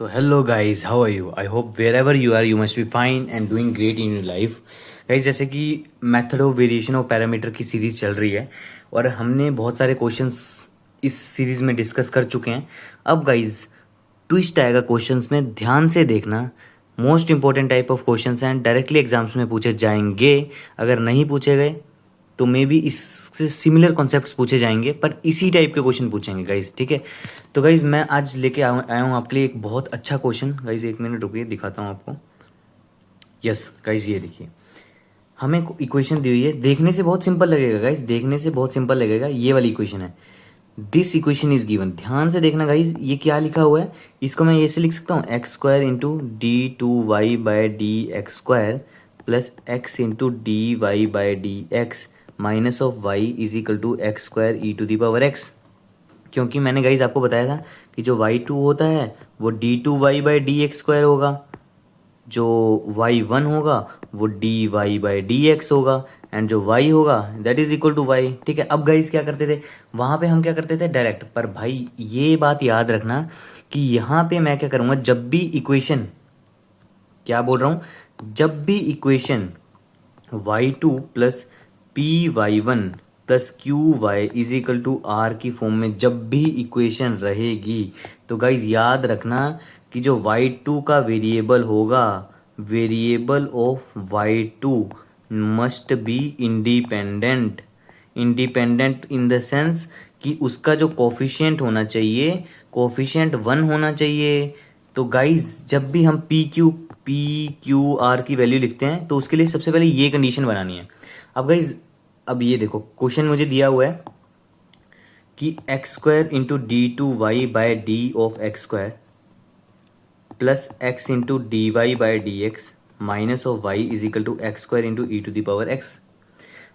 So, hello guys, how are you? I hope wherever you are, you must be fine and doing great in your life. Guys, जैसे कि method of variation of parameter की series चल रही है और हमने बहुत सारे क्वेश्चंस इस सीरीज में डिस्कस कर चुके हैं. अब गाइज ट्विस्ट आएगा क्वेश्चंस में, ध्यान से देखना. Most important type of questions हैं, डायरेक्टली एग्जाम्स में पूछे जाएंगे. अगर नहीं पूछे गए तो मे बी इससे सिमिलर कॉन्सेप्ट्स पूछे जाएंगे, पर इसी टाइप के क्वेश्चन पूछेंगे गाइज. ठीक है, तो गाइज मैं आज लेके आया हूँ आपके लिए एक बहुत अच्छा क्वेश्चन. गाइज एक मिनट रुकिए, दिखाता हूँ आपको. यस गाइज, ये देखिए, हमें इक्वेशन दी हुई है. देखने से बहुत सिंपल लगेगा गाइज, देखने से बहुत सिंपल लगेगा. ये वाली इक्वेशन है, दिस इक्वेशन इज गिवन. ध्यान से देखना गाइज, ये क्या लिखा हुआ है. इसको मैं ऐसे लिख सकता हूँ, x square into d2y/dx² plus x into dy/dx minus of y is equal to x² e⁻x. क्योंकि मैंने गाइज आपको बताया था कि जो y2 होता है वो d2y/dx² होगा, जो y1 होगा वो dy/dx होगा, एंड जो y होगा that is equal to y. ठीक है, अब गाइज क्या करते थे, वहां पे हम क्या करते थे डायरेक्ट. पर भाई ये बात याद रखना कि यहाँ पे मैं क्या करूंगा, जब भी इक्वेशन, क्या बोल रहा हूं, जब भी equation y2 plus py1 plus qy is equal to R की फॉर्म में जब भी इक्वेशन रहेगी, तो गाइज याद रखना कि जो y2 का वेरिएबल होगा, variable of y2 must be independent. Independent in the sense कि उसका जो कोफिशिएंट होना चाहिए, कोफिशिएंट 1 होना चाहिए. तो गाइज जब भी हम पी क्यू आर की वैल्यू लिखते हैं तो उसके लिए सबसे पहले ये कंडीशन बनानी है. अब गाइज, अब ये देखो, क्वेश्चन मुझे दिया हुआ है कि x² into d2y/d of x² plus x into dy/dx minus of y is equal to x² into e⁻x.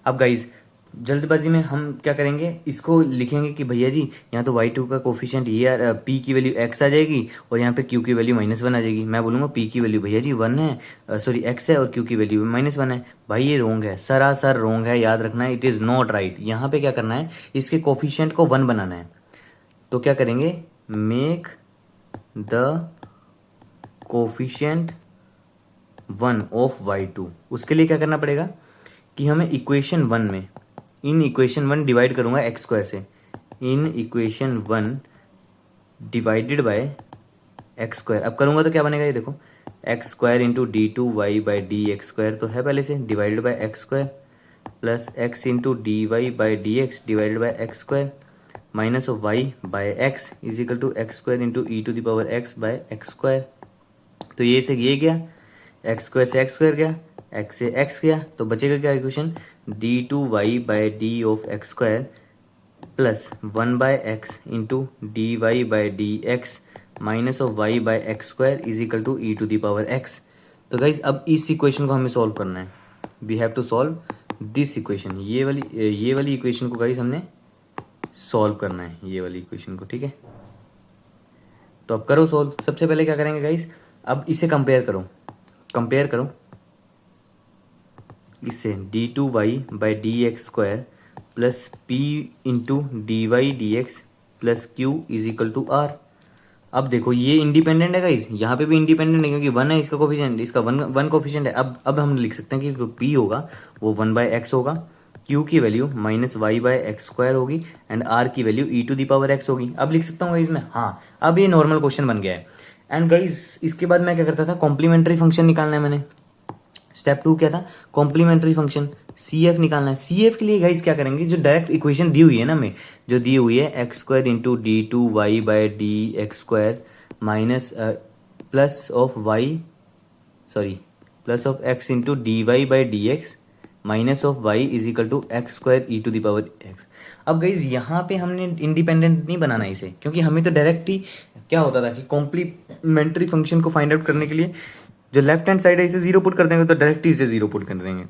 अब गाइज जल्दबाजी में हम क्या करेंगे, इसको लिखेंगे कि भैया जी यहाँ तो y2 का कोफिशिएंट ये p की वैल्यू x आ जाएगी और यहाँ पे q की वैल्यू -1 आ जाएगी. मैं बोलूँगा p की वैल्यू भैया जी 1 है, सॉरी x है, और q की वैल्यू -1 है. भाई ये रोंग है, सरासर रोंग है, याद रखना है, इट इज़ नॉट राइट. यहाँ पे क्या करना है, इसके कोफिशिएंट को 1 बनाना है. तो क्या करेंगे, make the coefficient 1 of y2. उसके लिए क्या करना पड़ेगा कि हमें इक्वेशन 1 में, इन इक्वेशन 1 डिवाइड करूंगा x² से, in equation 1 divided by x². अब करूंगा तो क्या बनेगा, ये देखो, x² इंटू d2y/dx² तो है पहले से, divided by x² plus x into dy/dx divided by x² minus of y by x is equal to x² into e⁻x by x². तो ये से ये गया, x² से x² गया, x से x गया, तो बचेगा क्या equation, d2y/d of x² plus 1/x into dy/dx minus of y by x² is equal to e⁻x. तो गाइज अब इस इक्वेशन को हमें सॉल्व करना है. We have to solve this equation. ये वाली इक्वेशन को गाइज हमने सॉल्व करना है, ये वाली इक्वेशन को. ठीक है, तो अब करो सॉल्व. सबसे पहले क्या करेंगे गाइज, अब इसे कंपेयर करो इससे, d2y/dx² plus p into dy/dx plus q is equal to r. अब देखो ये इंडिपेंडेंट है गाइज, यहाँ पे भी इंडिपेंडेंट है क्योंकि 1 है इसका कोफिशिएंट, इसका 1 कोफिशिएंट है. अब हम लिख सकते हैं कि जो p होगा वो 1/x होगा, q की वैल्यू माइनस y/x² होगी, एंड r की वैल्यू e⁻x होगी. अब लिख सकता हूँ गाइज मैं, हाँ अब ये नॉर्मल क्वेश्चन बन गया है. एंड गाइज इसके बाद मैं क्या करता था, कॉम्प्लीमेंट्री फंक्शन निकालना है. मैंने स्टेप 2 क्या था, कॉम्प्लीमेंट्री फंक्शन CF निकालना है. CF के लिए गाइज क्या करेंगे, जो डायरेक्ट इक्वेशन दी हुई है ना, हमें जो दी हुई है x² into d2y/dx² minus plus of x into dy/dx minus of y is equal to x² e⁻x. अब गाइज यहाँ पे हमने इंडिपेंडेंट नहीं बनाना इसे, क्योंकि हमें तो डायरेक्ट ही क्या होता था कि कॉम्प्लीमेंट्री फंक्शन को फाइंड आउट करने के लिए जो लेफ्ट हैंड साइड है इसे 0 पुट कर देंगे, तो डायरेक्ट इसे 0 पुट कर देंगे.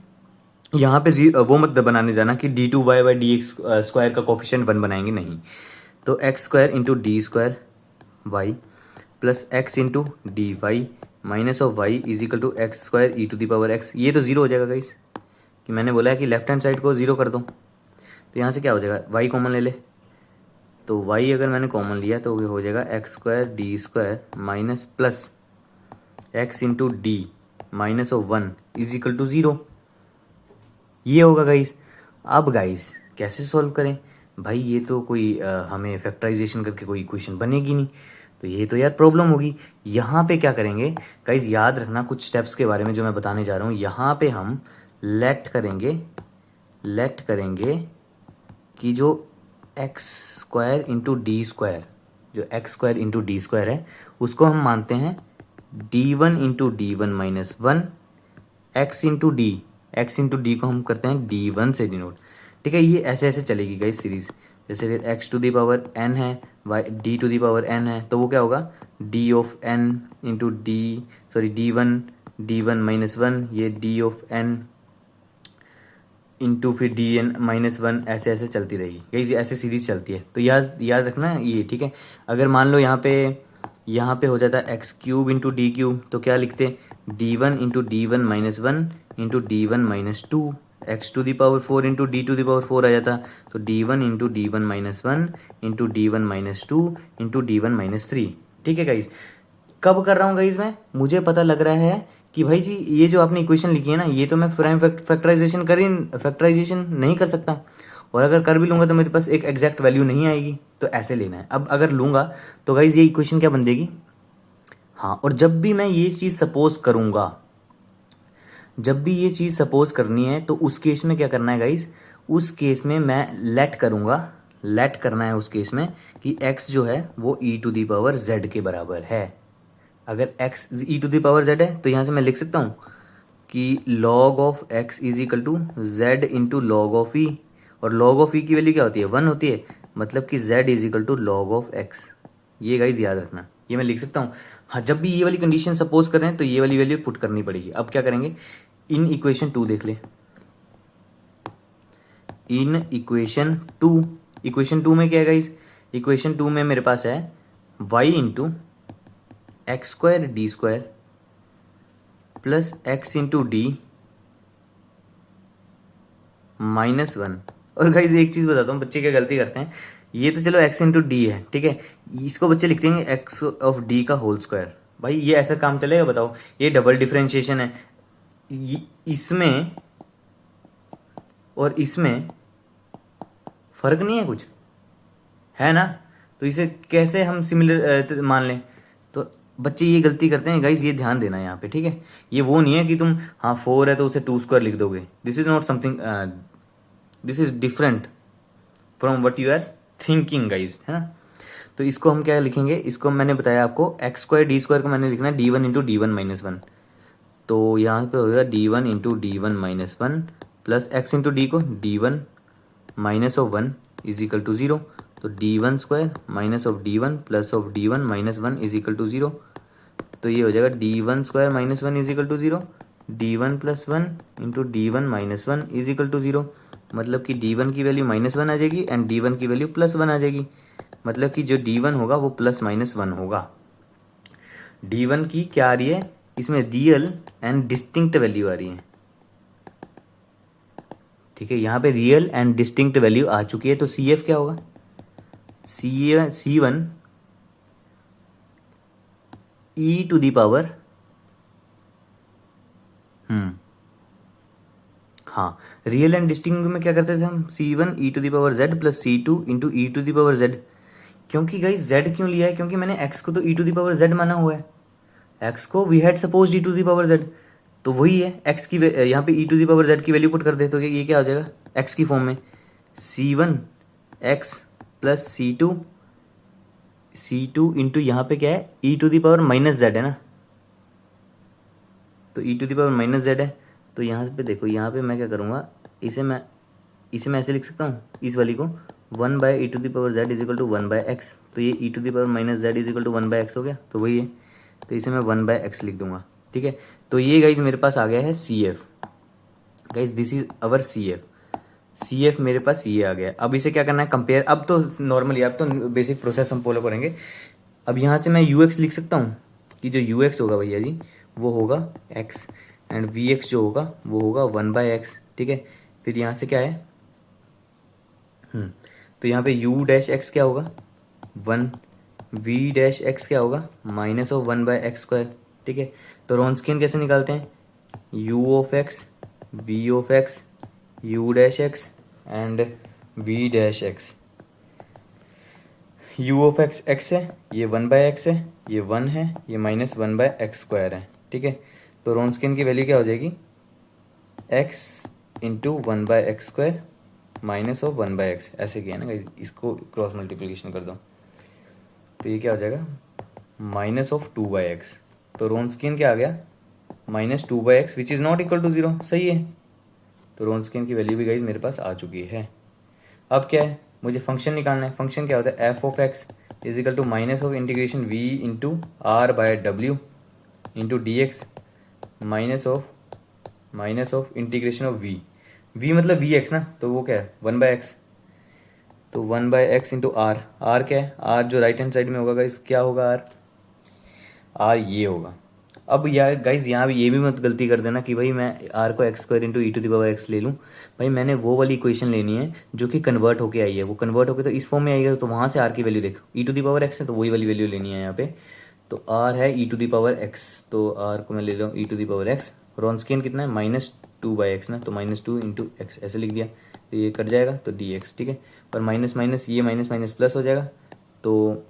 यहाँ पे वो मत बनाने जाना कि d2y/dx² का कोफिशिएंट 1 बनाएंगे, नहीं. तो x² into d² plus x into dy minus of y is equal to x² e⁻x. ये तो 0 हो जाएगा गाइस, कि मैंने बोला है कि लेफ्ट हैंड साइड को 0 कर दो. तो यहाँ से क्या हो जाएगा, y कॉमन ले ले, तो y अगर मैंने कॉमन लिया तो हो जाएगा x square d square minus plus x into d minus of 1 is equal to 0। ये होगा गाइस। अब गाइस कैसे सॉल्व करें भाई, ये तो कोई हमें फैक्टराइजेशन करके कोई इक्वेशन बनेगी नहीं, तो ये तो यार प्रॉब्लम होगी। यहाँ पे क्या करेंगे गाइस, याद रखना कुछ स्टेप्स के बारे में जो मैं बताने जा रहा हूँ। यहाँ पे हम लेट करेंगे कि जो x square into d square, जो x square into d square है उसको हम मानते हैं d1 into d one minus one, x into d को हम करते हैं d1 से डिनोट। ठीक है, ये ऐसे ऐसे चलेगी गाइस सीरीज। जैसे फिर x to the power n है, d to the power n है, तो वो क्या होगा d of n into d1 minus one, ये d ऑफ n इंटू फिर dn माइनस वन, ऐसे ऐसे चलती रहेगी गाइस, ऐसे सीरीज चलती है। तो याद रखना ये। ठीक है, अगर मान लो यहाँ पे हो जाता है x cube into d cube, तो क्या लिखते d1 into d one minus one into d one minus two, x to the power 4 into d to the power 4 आ जाता। तो d1 into d one minus one into d one minus two into d one minus three. ठीक है guys, कब कर रहा हूँ guys मैं, मुझे पता लग रहा है कि भाई जी ये जो आपने इक्वेशन लिखी है ना, ये तो मैं प्राइम फैक्टराइजेशन नहीं कर सकता, और अगर कर भी लूंगा तो मेरे पास एक एग्जैक्ट वैल्यू नहीं आएगी, तो ऐसे लेना है। अब अगर लूंगा तो गाइज ये इक्वेशन क्या बन जाएगी, हाँ, और जब भी मैं ये चीज सपोज करूंगा, जब भी ये चीज सपोज करनी है, तो उस केस में क्या करना है गाइज, उस केस में मैं लेट करना है उस केस में कि x जो है वो e to the power z के बराबर है। अगर x e to the power z है तो यहां से मैं लिख सकता हूं कि log of x is equal to z into log of e, और log ऑफ e की वैल्यू क्या होती है, 1 होती है, मतलब कि z is equal to log of x। ये गाइज याद रखना, ये मैं लिख सकता हूँ। हाँ, जब भी ये वाली कंडीशन सपोज कर रहे हैं तो ये वाली वैल्यू पुट करनी पड़ेगी। अब क्या करेंगे, इन इक्वेशन 2 देख ले, इन इक्वेशन टू में क्या है गाइस, इक्वेशन 2 में मेरे पास है y into x square d square plus x into d minus one. और गाइस एक चीज बताता हूँ, बच्चे क्या गलती करते हैं, ये तो चलो x इंटू डी है, ठीक है, इसको बच्चे लिखते हैं एक्स ऑफ डी का होल स्क्वायर। भाई ये ऐसा काम चलेगा बताओ, ये डबल डिफरेंशिएशन है, इसमें और इसमें फर्क नहीं है कुछ, है ना, तो इसे कैसे हम सिमिलर मान लें। तो बच्चे ये गलती करते हैं गाइज, ये ध्यान देना यहाँ पे। ठीक है, ये वो नहीं है कि तुम हाँ 4 है तो उसे 2 स्क्वायर लिख दोगे, this is not something, this is different from what you are thinking guys, है ना। तो इसको हम क्या लिखेंगे, इसको मैंने बताया आपको एक्स स्क्वायर डी स्क्वायर को मैंने लिखना है d1 into d one minus one, तो यहाँ पे हो जाएगा d1 into d one minus one plus x into d को d1 minus of one is equal to 0, तो d1 square minus of d1 plus of d1 minus one is equal to 0। तो ये हो जाएगा d1 square minus one is equal to 0, d1 plus one into d1 minus one is equal to 0, मतलब कि d1 की value minus one आ जाएगी and d1 की value plus one आ जाएगी, मतलब कि जो d1 होगा वो प्लस माइनस वन होगा। d1 की क्या आ रही है, इसमें रियल एंड डिस्टिंक्ट वैल्यू आ रही है। ठीक है, यहाँ पे रियल एंड डिस्टिंक्ट वैल्यू आ चुकी है, तो CF क्या होगा, C1 e to the power, हाँ, रियल एंड डिस्टिंक्ट में क्या करते थे हम, C1 e to the power z plus C2 into e to the power z। क्योंकि गाइस z क्यों लिया है, क्योंकि मैंने x को तो e to the power z माना हुआ है, x को we had suppose e to the power z, तो वही है x की यहाँ पे e to the power z की वैल्यू पुट कर दे, तो ये क्या हो जाएगा x की फॉर्म में C1 x plus C2 into यहाँ पे क्या है e to the power minus z है ना, तो e to the power minus z है। तो यहाँ पे देखो, यहाँ पे मैं क्या करूँगा, इसे मैं ऐसे लिख सकता हूँ, इस वाली को 1 by e to the power z is equal to 1 by x, तो ये e to the power minus z is equal to 1 by x हो गया, तो वही है, तो इसे मैं 1 बाय एक्स लिख दूंगा। ठीक है, तो ये गाइज मेरे पास आ गया है CF, guys this is our CF मेरे पास ये आ गया। अब इसे क्या करना है, कंपेयर। अब तो नॉर्मली, अब तो बेसिक प्रोसेस हम फॉलो करेंगे। अब यहाँ से मैं UX लिख सकता हूँ कि जो UX होगा भैया जी वो होगा x एंड VX जो होगा वो होगा 1 बाय एक्स। ठीक है, फिर यहाँ से क्या है, तो यहाँ पे U डैश एक्स क्या होगा, 1 v डैश एक्स क्या होगा माइनस ऑफ 1/x²। ठीक है, तो रॉन्स्कियन कैसे निकालते हैं, u of x v of x u dash x and v dash x. u of x x है, ये 1/x है, ये 1 है, ये माइनस 1/x² है। ठीक है, तो रॉन्स्कियन की वैल्यू क्या हो जाएगी, x into 1/x² minus of 1/x, ऐसे किया ना, इसको क्रॉस मल्टीप्लिकेशन कर दो तो ये क्या हो जाएगा माइनस ऑफ 2/x। तो रॉन्स्कियन क्या आ गया -2/x which is not equal to 0। सही है, तो रॉन्स्कियन की वैल्यू भी गाइज मेरे पास आ चुकी है। अब क्या है, मुझे फंक्शन निकालना है। फंक्शन क्या होता है, f of x is equal to minus of integration v into r by डब्ल्यू into d x minus of integration of v मतलब वी एक्स ना, तो वो क्या है 1/x, तो 1/x इंटू आर क्या है, आर जो राइट हैंड साइड में होगा गाइज क्या होगा, आर ये होगा। अब यार गाइज यहाँ भी ये भी मत गलती कर देना कि भाई मैं आर को x² into e to the power x ले लूँ। भाई मैंने वो वाली इक्वेशन लेनी है जो कि कन्वर्ट होके आई है, वो कन्वर्ट होके तो इस फॉर्म में आएगा, तो वहाँ से आर की वैल्यू देखो, ई टू द पावर एक्स है तो वही वाली वैल्यू लेनी है यहाँ पे। तो आर है e to the power x, तो आर को मैं ले रहा हूँ e to the power x. रॉन्स्कियन कितना है -2/x ना, तो -2 इंटू एक्स ऐसे लिख दिया, तो ये कट जाएगा तो डी एक्स। ठीक है, और माइनस माइनस ये माइनस माइनस प्लस हो जाएगा, तो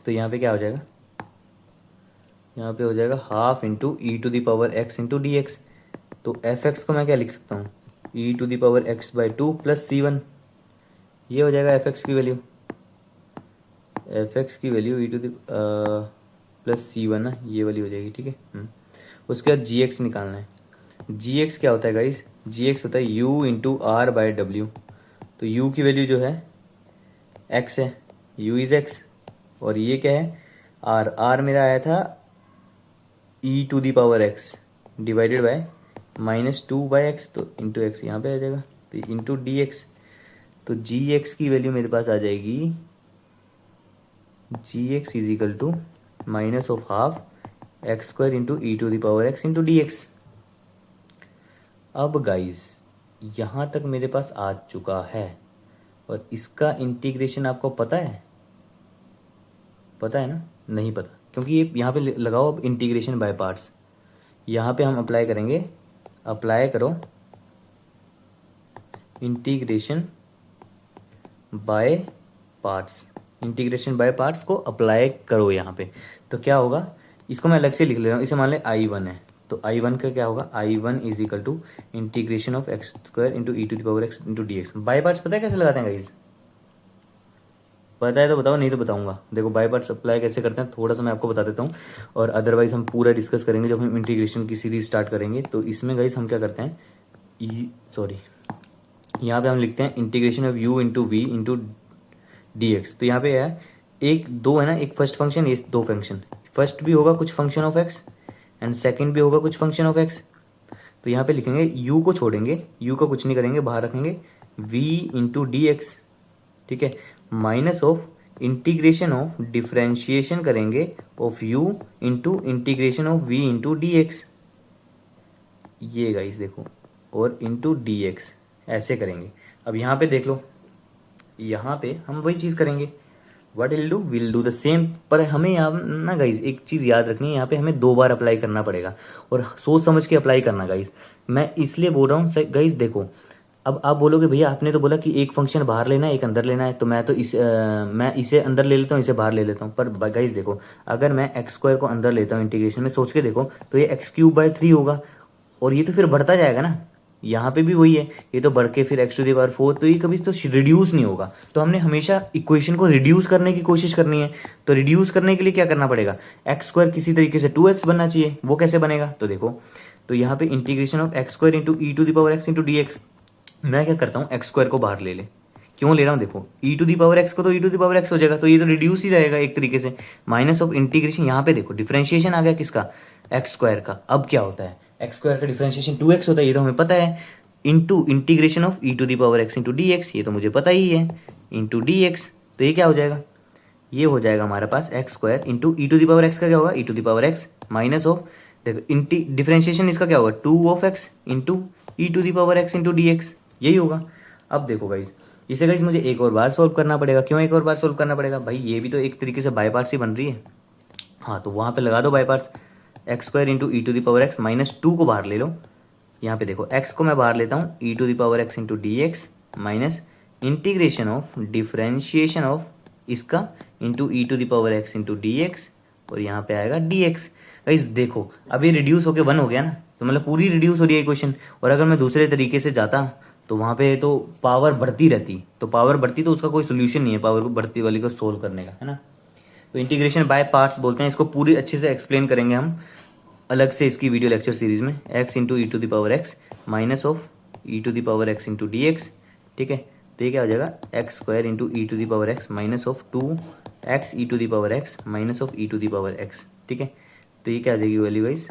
यहाँ पे क्या हो जाएगा, यहाँ पे हो जाएगा half into e to the power x into d x. तो एफ एक्स को मैं क्या लिख सकता हूँ, e to the power x by 2 plus C1, ये हो जाएगा एफ एक्स की वैल्यू। एफ एक्स की value e to the plus C1 ना, ये वाली हो जाएगी। ठीक है, उसके बाद जी एक्स निकालना है। जी एक्स क्या होता है गाइस, जी एक्स होता है u इंटू आर बाय डब्ल्यू। तो u की वैल्यू जो है x है, u इज x, और ये क्या है r मेरा आया था e to the power x divided by -2/x, तो इंटू एक्स यहाँ पे आ जाएगा, तो इंटू डी एक्स। तो जी एक्स की वैल्यू मेरे पास आ जाएगी, g x is equal to minus of half x² into e to the power x into d x. अब गाइज यहाँ तक मेरे पास आ चुका है, और इसका इंटीग्रेशन आपको पता है, पता है ना, नहीं पता, क्योंकि ये यहाँ पे लगाओ अब इंटीग्रेशन बाय पार्ट्स। यहाँ पे हम अप्लाई करेंगे, अप्लाई करो integration by parts, integration by parts को अप्लाई करो यहाँ पे। तो क्या होगा, इसको मैं अलग से लिख ले रहा हूँ, इसे मान ले I1 है, तो I1 का क्या होगा, I1 is equal to integration of x² into e to the power x into d x. By parts पता है कैसे लगाते हैं गाइज, पता है तो बताओ, नहीं तो बताऊंगा। देखो बाय पार्ट्स अप्लाई कैसे करते हैं थोड़ा सा मैं आपको बता देता हूँ, और अदरवाइज हम पूरा डिस्कस करेंगे जब हम इंटीग्रेशन की सीरीज स्टार्ट करेंगे। तो इसमें गाइज हम क्या करते हैं, यहाँ पे हम लिखते हैं integration of u into v into d x. तो यहाँ पे है एक दो है ना, एक फर्स्ट फंक्शन, ये दो फंक्शन, फर्स्ट भी होगा कुछ function of x and second भी होगा कुछ फंक्शन ऑफ x। तो यहाँ पे लिखेंगे u को छोड़ेंगे, u का कुछ नहीं करेंगे, बाहर रखेंगे v इंटू डी एक्स। ठीक है, minus of integration of differentiation करेंगे of u into integration of v into d x, ये गाइस देखो, और इंटू डी एक्स ऐसे करेंगे। अब यहाँ पे देख लो, यहाँ पे हम वही चीज़ करेंगे, what will do the same. पर हमें यहाँ ना गाइज एक चीज़ याद रखनी है, यहाँ पे हमें 2 बार अप्लाई करना पड़ेगा, और सोच समझ के अप्लाई करना गाइज। मैं इसलिए बोल रहा हूँ गाइज, देखो अब आप बोलोगे भैया आपने तो बोला कि एक फंक्शन बाहर लेना है एक अंदर लेना है, तो मैं इसे अंदर ले लेता हूँ, इसे बाहर ले लेता हूँ। पर गाइज देखो, अगर मैं x² को अंदर लेता हूँ इंटीग्रेशन में, सोच के देखो, तो ये x³/3 होगा, और ये तो फिर बढ़ता जाएगा ना, यहाँ पे भी वही है, ये तो बढ़ के फिर x टू द पावर 4, तो ये कभी तो रिड्यूस नहीं होगा। तो हमने हमेशा इक्वेशन को रिड्यूस करने की कोशिश करनी है। तो रिड्यूस करने के लिए क्या करना पड़ेगा, x² किसी तरीके से 2x बनना चाहिए, वो कैसे बनेगा, तो देखो, तो यहाँ पे integration of x² into e to the power x into d x. मैं क्या करता हूँ, x² को बाहर ले ले, क्यों ले रहा हूँ, देखो ई टू द पावर x को तो ई टू द पावर x हो जाएगा, तो ये तो रिड्यूस ही रहेगा एक तरीके से, माइनस ऑफ इंटीग्रेशन, यहाँ पे देखो डिफ्रेंशिएशन आ गया किसका, x² का। अब क्या होता है, x² का डिफरेंशिएशन 2x होता है, ये तो हमें पता है, into integration of e to the power x into d x, ये तो मुझे पता ही है, इंटू डी एक्स। तो ये क्या हो जाएगा, ये हो जाएगा हमारे पास x² into e to the power x का क्या होगा, e to the power x minus of, देखो डिफरेंशिएशन इसका क्या होगा, 2 of x into e to the power x into d x, यही होगा। अब देखो गाइज, इसे गाइस मुझे एक और बार सोल्व करना पड़ेगा। क्यों एक और बार सोल्व करना पड़ेगा भाई, ये भी तो एक तरीके से बाय पार्ट्स ही बन रही है। हाँ तो वहाँ पे लगा दो by parts, x square into e to the power x minus two को बाहर ले लो। यहाँ पे देखो एक्स को मैं बाहर लेता हूँ, e to the power x into d x minus integration of differentiation of इसका into e to the power x into d x, और यहाँ पे आएगा डी एक्स। गाइस देखो अब ये रिड्यूस होके वन हो गया ना, तो मतलब पूरी रिड्यूस हो रही है इक्वेशन। और अगर मैं दूसरे तरीके से जाता तो वहाँ पे तो पावर बढ़ती रहती, तो पावर बढ़ती तो उसका कोई सोल्यूशन नहीं है पावर बढ़ती वाली को सोल्व करने का, है ना। तो इंटीग्रेशन बाय पार्ट्स बोलते हैं इसको, पूरी अच्छे से एक्सप्लेन करेंगे हम अलग से इसकी वीडियो लेक्चर सीरीज में। X into e to the power x minus of e to the power x into d x, ठीक है। तो ये क्या हो जाएगा, x square into e to the power x minus of two x e to the power x minus of e to the power x, ठीक है। तो ये क्या आ जाएगी value wise,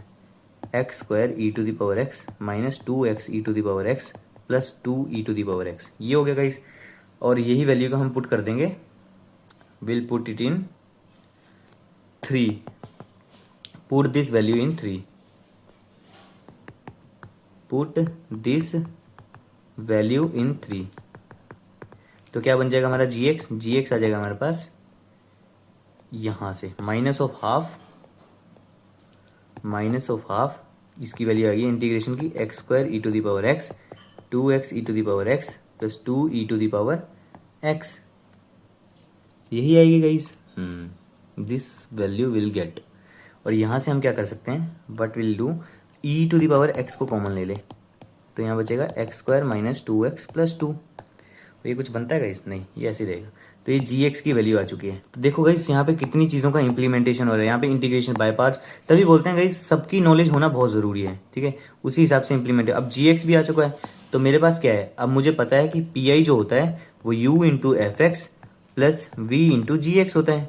x square e to the power x minus two x e to the power x plus two e to the power x, ये हो गया गाइस। और यही वैल्यू को हम पुट कर देंगे, will put it in 3, put this value in 3, put this value in 3। तो क्या बन जाएगा हमारा gx, gx आ जाएगा हमारे पास यहां से माइनस ऑफ हाफ, इसकी वैल्यू आ गई इंटीग्रेशन की x square e to the power x, two x e to the power x plus two e to the power x, यही आएगी guys. This value will get, और यहाँ से हम क्या कर सकते हैं, but will do e to the power x को कॉमन ले ले, तो यहाँ बचेगा x square minus two x plus two. तो ये कुछ बनता है गाइस, नहीं ये ऐसे रहेगा। तो ये जी एक्स की वैल्यू आ चुकी है। तो देखो गाइस यहाँ पे कितनी चीज़ों का इंप्लीमेंटेशन हो रहा है, यहाँ पे इंटीग्रेशन बाय पार्ट्स, तभी बोलते हैं गाइस सबकी नॉलेज होना बहुत ज़रूरी है, ठीक है। उसी हिसाब से इंप्लीमेंट, अब जी एक्स भी आ चुका है, तो मेरे पास क्या है, अब मुझे पता है कि पी आई जो होता है वो u into f x plus v into g x होता है।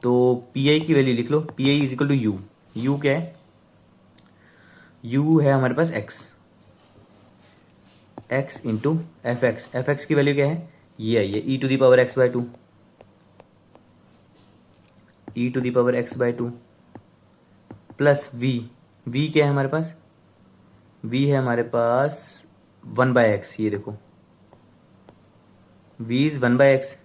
तो पी आई की वैल्यू लिख लो, P I is equal to u, u क्या है, यू है हमारे पास x, x into f x, f x की वैल्यू क्या है, ये आई है e to the power x by two, e to the power x by two plus v, v क्या है हमारे पास, वी है हमारे पास वन बाय एक्स, ये देखो v is one by x,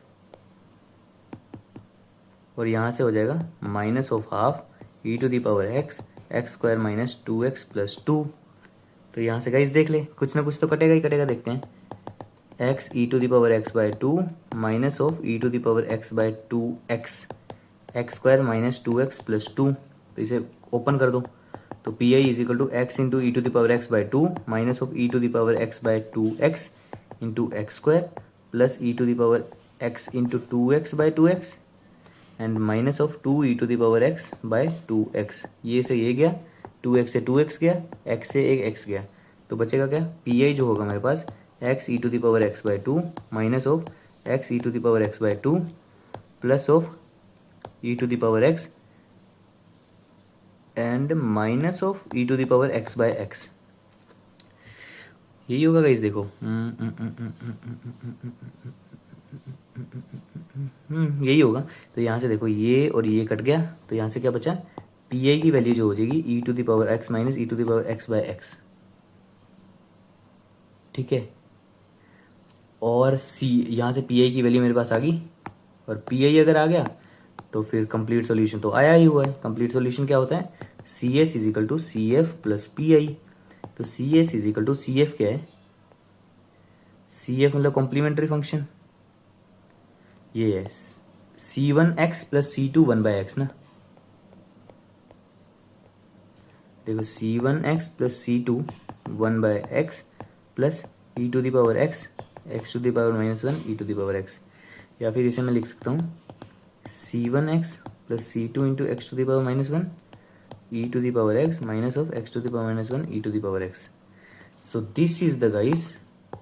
और यहां से हो जाएगा minus of half e to the power x, x square minus two x plus two. तो यहाँ से गाइस देख ले, कुछ ना कुछ तो कटेगा ही कटेगा, देखते हैं। X e to the power x by two minus of e to the power x by two x, x square minus two x plus two. तो इसे ओपन कर दो, तो P I is equal to x into e to the power x by two minus of e to the power x by two x into x square plus e to the power x into to x by two x and minus of two e to the power x by two x. ये से ये गया, two x से two x गया, x से एक x गया, तो बचेगा क्या, पी आई जो होगा हमारे पास x e to the power x by two minus of x e to the power x by two plus of e to the power x and minus of e to the power x by x. यही होगा guys, देखो यही होगा। तो यहाँ से देखो ये और ये कट गया, तो यहाँ से क्या बचा, पी आई की वैल्यू जो हो जाएगी e to the power x minus e to the power x by x, ठीक है। और सी, यहाँ से पी आई की वैल्यू मेरे पास आ गई, और पी आई अगर आ गया तो फिर कंप्लीट सॉल्यूशन तो आया ही हुआ है। कंप्लीट सॉल्यूशन क्या होता है, C S is equal to C F plus P I. तो C S is equal to C F क्या है, सी एफ मतलब कॉम्प्लीमेंट्री फंक्शन, ये है C one x plus C two one by x ना, देखो C one x plus C two one by x plus e to the power x, x to the power minus one e to the power x. या फिर इसे मैं लिख सकता हूँ C one x plus C two into x to the power minus one e to the power x minus of x to the power minus one e to the power x. So this is the guys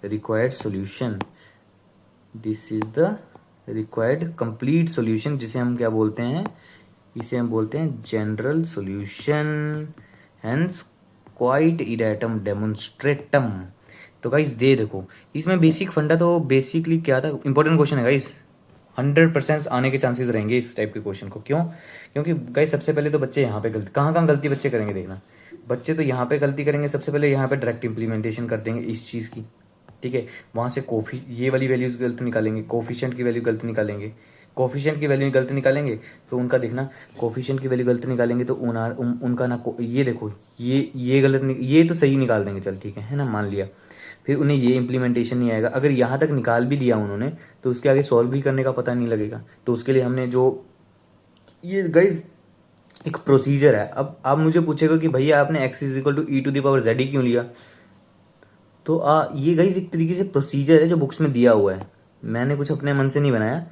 required solution, this is the required complete solution, जिसे हम क्या बोलते हैं, इसे हम बोलते हैं general solution, hence क्वाइट इरेटम डेमोन्स्ट्रेटम। तो गाइस दे देखो, इसमें बेसिक फंडा तो बेसिकली क्या था, इंपॉर्टेंट क्वेश्चन है गाइस, 100% आने के चांसेस रहेंगे इस टाइप के क्वेश्चन को। क्यों, क्योंकि गाइस सबसे पहले तो बच्चे यहाँ पे गलती, कहाँ कहाँ गलती बच्चे करेंगे देखना, बच्चे तो यहाँ पे गलती करेंगे, सबसे पहले यहाँ पे डायरेक्ट इंप्लीमेंटेशन कर देंगे इस चीज़ की, ठीक है। वहाँ से ये वाली वैल्यूज गलत निकालेंगे, कोफिशिएंट की वैल्यू गलत निकालेंगे, कोफिशिएंट की वैल्यू गलत निकालेंगे तो उनका देखना, कोफिशिएंट की वैल्यू गलत निकालेंगे तो उनका ना ये देखो, ये गलत ये तो सही निकाल देंगे, चल ठीक है ना, मान लिया। फिर उन्हें ये इम्प्लीमेंटेशन नहीं आएगा। अगर यहाँ तक निकाल भी दिया उन्होंने तो उसके आगे सॉल्व भी करने का पता नहीं लगेगा। तो उसके लिए हमने जो ये गाइज एक प्रोसीजर है। अब आप मुझे पूछेगा कि भैया आपने x is equal to e to the power z ही क्यों लिया, तो ये गाइज एक तरीके से प्रोसीजर है जो बुक्स में दिया हुआ है, मैंने कुछ अपने मन से नहीं बनाया।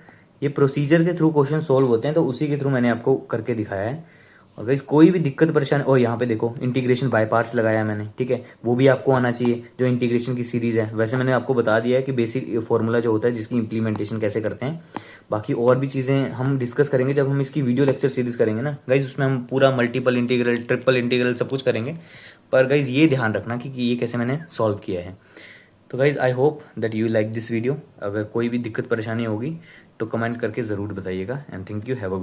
ये प्रोसीजर के थ्रू क्वेश्चन सॉल्व होते हैं, तो उसी के थ्रू मैंने आपको करके दिखाया है। और गाइज कोई भी दिक्कत परेशानी, और यहाँ पे देखो इंटीग्रेशन बाय पार्ट्स लगाया मैंने, ठीक है, वो भी आपको आना चाहिए जो इंटीग्रेशन की सीरीज है। वैसे मैंने आपको बता दिया है कि बेसिक फॉर्मूला जो होता है जिसकी इंप्लीमेंटेशन कैसे करते हैं। बाकी और भी चीज़ें हम डिस्कस करेंगे जब हम इसकी वीडियो लेक्चर सीरीज करेंगे ना गाइज, उसमें हम पूरा मल्टीपल इंटीग्रल, ट्रिपल इंटीग्रल सब कुछ करेंगे। पर गाइज ये ध्यान रखना कि ये कैसे मैंने सॉल्व किया है। तो guys I hope that you like this video. अगर कोई भी दिक्कत परेशानी होगी तो कमेंट करके ज़रूर बताइएगा। And thank you, have a